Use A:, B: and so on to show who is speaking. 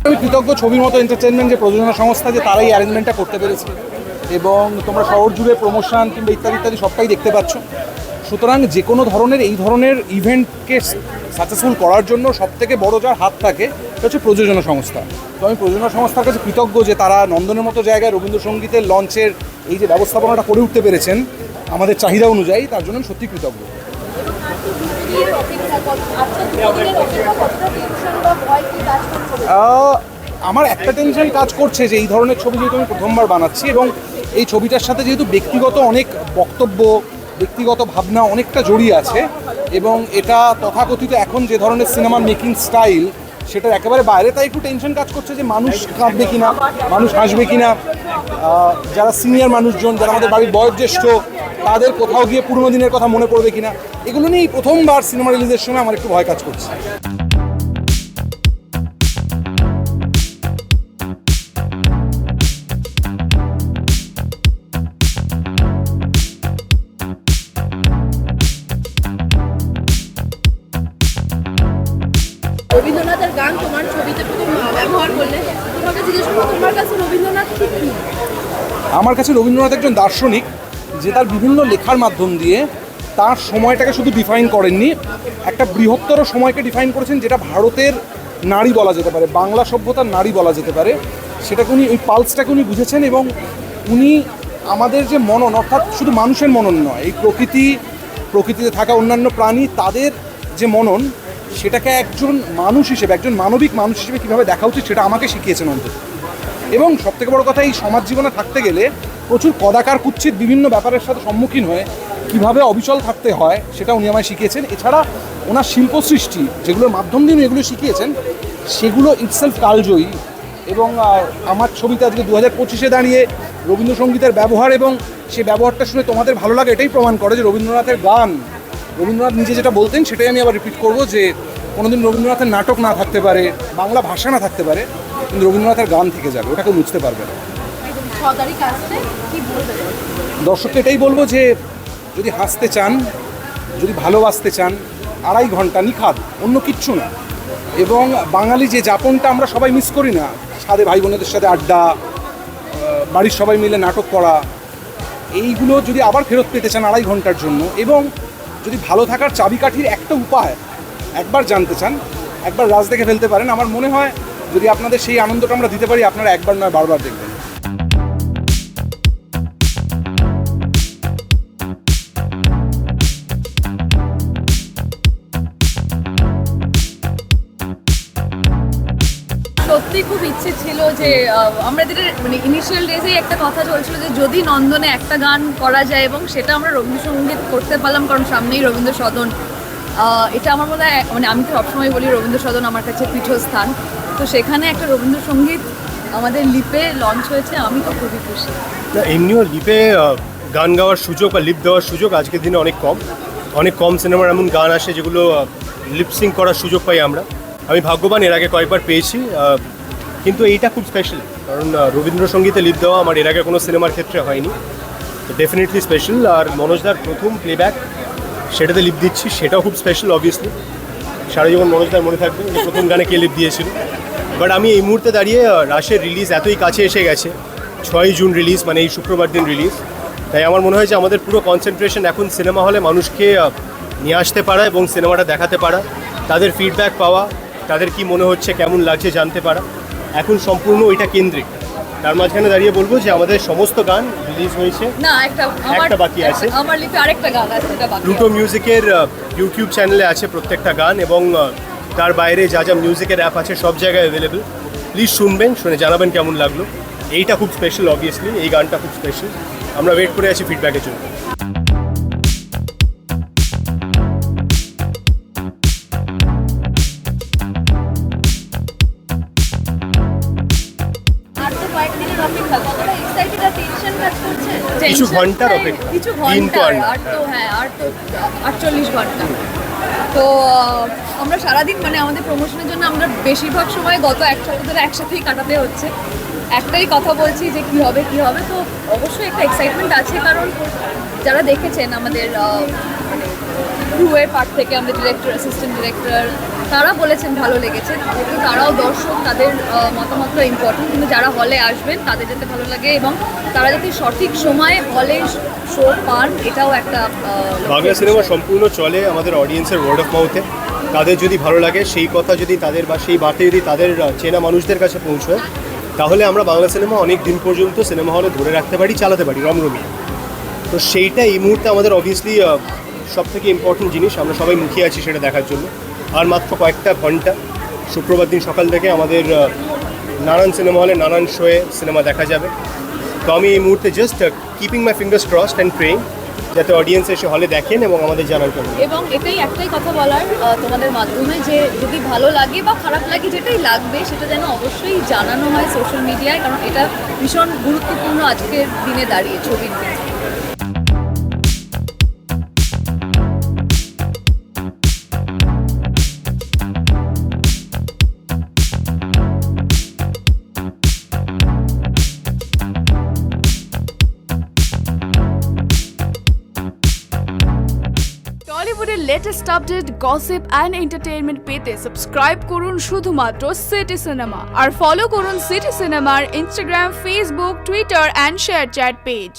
A: আমি কৃতজ্ঞ ছবির মতো এন্টারটেনমেন্ট যে প্রযোজনা সংস্থা, যে তারাই অ্যারেঞ্জমেন্টটা করতে পেরেছে এবং তোমরা শহর জুড়ে প্রমোশন কিংবা ইত্যাদি ইত্যাদি সবটাই দেখতে পাচ্ছ। সুতরাং যে কোনো ধরনের এই ধরনের ইভেন্টকে সাকসেসফুল করার জন্য সবথেকে বড় যার হাত থাকে সেটা হচ্ছে প্রযোজনা সংস্থা। তো আমি প্রযোজনা সংস্থার কাছে কৃতজ্ঞ যে তারা নন্দনের মতো জায়গায় রবীন্দ্রসঙ্গীতের লঞ্চের এই যে ব্যবস্থাপনাটা করে উঠতে পেরেছেন আমাদের চাহিদা অনুযায়ী, তার জন্য আমি সত্যি কৃতজ্ঞ। আমার একটা টেনশন কাজ করছে যে এই ধরনের ছবি যেহেতু আমি প্রথমবার বানাচ্ছি এবং এই ছবিটার সাথে যেহেতু ব্যক্তিগত অনেক বক্তব্য, ব্যক্তিগত ভাবনা অনেকটা জড়িয়ে আছে এবং এটা তথাকথিত এখন যে ধরনের সিনেমার মেকিং স্টাইল সেটার একেবারে বাইরে, তাই একটু টেনশন কাজ করছে যে মানুষ কাঁদবে কিনা, মানুষ হাসবে কিনা, যারা সিনিয়র মানুষজন, যারা আমাদের বাড়ির বয়োজ্যেষ্ঠ, তাদের কোথাও গিয়ে পুরোনো দিনের কথা মনে পড়বে কিনা, এগুলো নিয়েই প্রথমবার সিনেমা রিলিজের সময় আমার একটু ভয় কাজ করছে।
B: রবীন্দ্রনাথের গান তোমার ছবিতে প্রথম ব্যবহার করলে, তোমাকে জিজ্ঞেস করবো তোমার কাছে রবীন্দ্রনাথ কি?
A: আমার কাছে রবীন্দ্রনাথ একজন দার্শনিক যে তার বিভিন্ন লেখার মাধ্যম দিয়ে তার সময়টাকে শুধু ডিফাইন করেননি, একটা বৃহত্তর সময়কে ডিফাইন করেছেন, যেটা ভারতের নারী বলা যেতে পারে, বাংলা সভ্যতার নারী বলা যেতে পারে। সেটাকে উনি, ওই পালসটাকে উনি বুঝেছেন এবং উনি আমাদের যে মনন, অর্থাৎ শুধু মানুষের মনন নয়, এই প্রকৃতিতে থাকা অন্যান্য প্রাণী, তাদের যে মনন, সেটাকে একজন মানুষ হিসেবে, একজন মানবিক মানুষ হিসেবে কীভাবে দেখা উচিত সেটা আমাকে শিখিয়েছেন অন্তত। এবং সবথেকে বড় কথা, এই সমাজ জীবনে থাকতে গেলে প্রচুর কদাকার কুৎসিত বিভিন্ন ব্যাপারের সাথে সম্মুখীন হয়ে কীভাবে অবিচল থাকতে হয় সেটা উনি আমায় শিখিয়েছেন। এছাড়া ওনার শিল্প সৃষ্টি, যেগুলোর মাধ্যম দিয়ে উনি এগুলো শিখিয়েছেন, সেগুলো ইটসেলফ কালজয়ী। এবং আমার ছবিতে আজকে 2025-এ দাঁড়িয়ে রবীন্দ্রসঙ্গীতের ব্যবহার এবং সেই ব্যবহারটা শুনে তোমাদের ভালো লাগে, এটাই প্রমাণ করে যে রবীন্দ্রনাথের গান, রবীন্দ্রনাথ নিজে যেটা বলতেন সেটাই আমি আবার রিপিট করবো, যে কোনোদিন রবীন্দ্রনাথের নাটক না থাকতে পারে, বাংলা ভাষা না থাকতে পারে, কিন্তু রবীন্দ্রনাথের গান থেকে যাবে, ওটাকে বুঝতে পারবে না। দর্শককে এটাই বলবো যে যদি হাসতে চান, যদি ভালোবাসতে চান, 2.5 ঘন্টা নিখাদ, অন্য কিচ্ছু না। এবং বাঙালি যে যাপনটা আমরা সবাই মিস করি না, ছাদে ভাই বোনেদের সাথে আড্ডা, বাড়ির সবাই মিলে নাটক করা, এইগুলো যদি আবার ফেরত পেতে চান 2.5 ঘন্টার জন্য, এবং যদি ভালো থাকার চাবিকাঠির একটা উপায় একবার জানতে চান, একবার রাজ দেখে ফেলতে পারেন। আমার মনে হয় যদি আপনাদের সেই আনন্দটা আমরা দিতে পারি, আপনারা একবার নয় বারবার দেখবেন।
B: সত্যি খুব ইচ্ছে ছিল যে আমাদের মানে ইনিশিয়াল ডেজেই একটা কথা চলছিল যে যদি নন্দনে একটা গান করা যায়, এবং সেটা আমরা রবীন্দ্রসঙ্গীত করতে পারলাম, কারণ সামনেই রবীন্দ্র সদন। এটা আমার মনে হয়, মানে আমি তো সবসময় বলি রবীন্দ্র সদন আমার কাছে পীঠস্থান, তো সেখানে একটা রবীন্দ্রসঙ্গীত আমাদের লিপে লঞ্চ হয়েছে, আমি তো খুবই খুশি।
C: এমনিও লিপে গান গাওয়ার সুযোগ বা লিপ দেওয়ার সুযোগ আজকের দিনে অনেক কম সিনেমার এমন গান আসে যেগুলো লিপসিং করার সুযোগ পাই আমরা। আমি ভাগ্যবান, এর আগে কয়েকবার পেয়েছি, কিন্তু এইটা খুব স্পেশাল, কারণ রবীন্দ্রসঙ্গীতে লিপ দেওয়া আমার এর আগে কোনো সিনেমার ক্ষেত্রে হয়নি, তো ডেফিনেটলি স্পেশাল। আর মনোজদার প্রথম প্লেব্যাক, সেটাতে লিপ দিচ্ছি, সেটাও খুব স্পেশাল। অবভিয়াসলি সারা জীবন মনোজদার মনে থাকবে যে প্রথম গানে কে লিপ দিয়েছিল। বাট আমি এই মুহূর্তে দাঁড়িয়ে, রাশের রিলিজ এতই কাছে এসে গেছে, 6ই জুন রিলিজ, মানে এই শুক্রবার দিন রিলিজ, তাই আমার মনে হয় যে আমাদের পুরো কনসেন্ট্রেশন এখন সিনেমা হলে মানুষকে নিয়ে আসতে পারা এবং সিনেমাটা দেখাতে পারা, তাদের ফিডব্যাক পাওয়া, তাদের কি মনে হচ্ছে, কেমন লাগছে জানতে পারা, এখন সম্পূর্ণ ওইটা কেন্দ্রিক। তার মাঝখানে দাঁড়িয়ে বলবো যে আমাদের সমস্ত গান রিলিজ হয়েছে,
B: না
C: একটা বাকি আছে,
B: আমার লিপে আরেকটা গান আছে, এটা বাকি।
C: প্লুটো মিউজিকের ইউটিউব চ্যানেলে আছে প্রত্যেকটা গান, এবং তার বাইরে যা যা মিউজিকের অ্যাপ আছে সব জায়গায় অ্যাভেলেবেল। প্লিজ শুনবেন, শুনে জানাবেন কেমন লাগলো। এইটা খুব স্পেশাল, অবভিয়াসলি এই গানটা খুব স্পেশাল। আমরা ওয়েট করে আছি ফিডব্যাকের জন্য।
B: কিছু
C: ঘন্টার অপেক্ষা,
B: কিছু ঘন্টার, আর তো 48 ঘন্টা। তো আমরা সারাদিন, মানে আমাদের প্রমোশনের জন্য আমরা বেশিরভাগ সময় গত 1 সপ্তাহ ধরে একসাথেই কাটাতে হচ্ছে, একটাই কথা বলছি যে কী হবে। তো অবশ্যই একটা এক্সাইটমেন্ট আছে, কারণ যারা দেখেছেন আমাদের ক্রুয়ের পার্ট থেকে আমাদের ডিরেক্টর, অ্যাসিস্ট্যান্ট ডিরেক্টর, তারা বলেছেন ভালো লেগেছে। যেহেতু তারাও দর্শক, তাদের মতামতটা ইম্পর্টেন্ট, কিন্তু যারা হলে আসবেন তাদের যাতে ভালো লাগে এবং তারা যাতে সঠিক সময়ে হলে শো পান, এটাও একটা
C: বাংলা সিনেমা সম্পূর্ণ চলে আমাদের অডিয়েন্সের ওয়ার্ড অফ মাউথে। তাদের যদি ভালো লাগে সেই কথা যদি তাদের বা সেই বার্তা যদি তাদের চেনা মানুষদের কাছে পৌঁছয়, তাহলে আমরা বাংলা সিনেমা অনেক দিন পর্যন্ত সিনেমা হলে ধরে রাখতে পারি, চালাতে পারি রমরমিয়ে। তো সেইটা এই মুহূর্তে আমাদের অবভিয়াসলি সব থেকে ইম্পর্টেন্ট জিনিস। আমরা সবাই মুখিয়ে আছি সেটা দেখার জন্য। আর মাত্র কয়েকটা ঘন্টা, শুক্রবার দিন সকাল থেকে আমাদের নানান সিনেমা হলে নানান শোয়ে সিনেমা দেখা যাবে। তো আমি এই মুহূর্তে just keeping my fingers crossed and praying যাতে অডিয়েন্স এসে হলে দেখেন এবং আমাদের জানার জন্য।
B: এবং এটাই একটাই কথা বলার তোমাদের মাধ্যমে, যে যদি ভালো লাগে বা খারাপ লাগে, যেটাই লাগবে সেটা যেন অবশ্যই জানানো হয় সোশ্যাল মিডিয়ায়, কারণ এটা ভীষণ গুরুত্বপূর্ণ আজকের দিনে দাঁড়িয়ে ছবির দিনে।
D: টলিউডের latest update, gossip and entertainment পেতে সাবস্ক্রাইব করুন শুধুমাত্র সিটি সিনেমা, আর ফলো করুন সিটি সিনেমার Instagram, Facebook, Twitter and ShareChat page.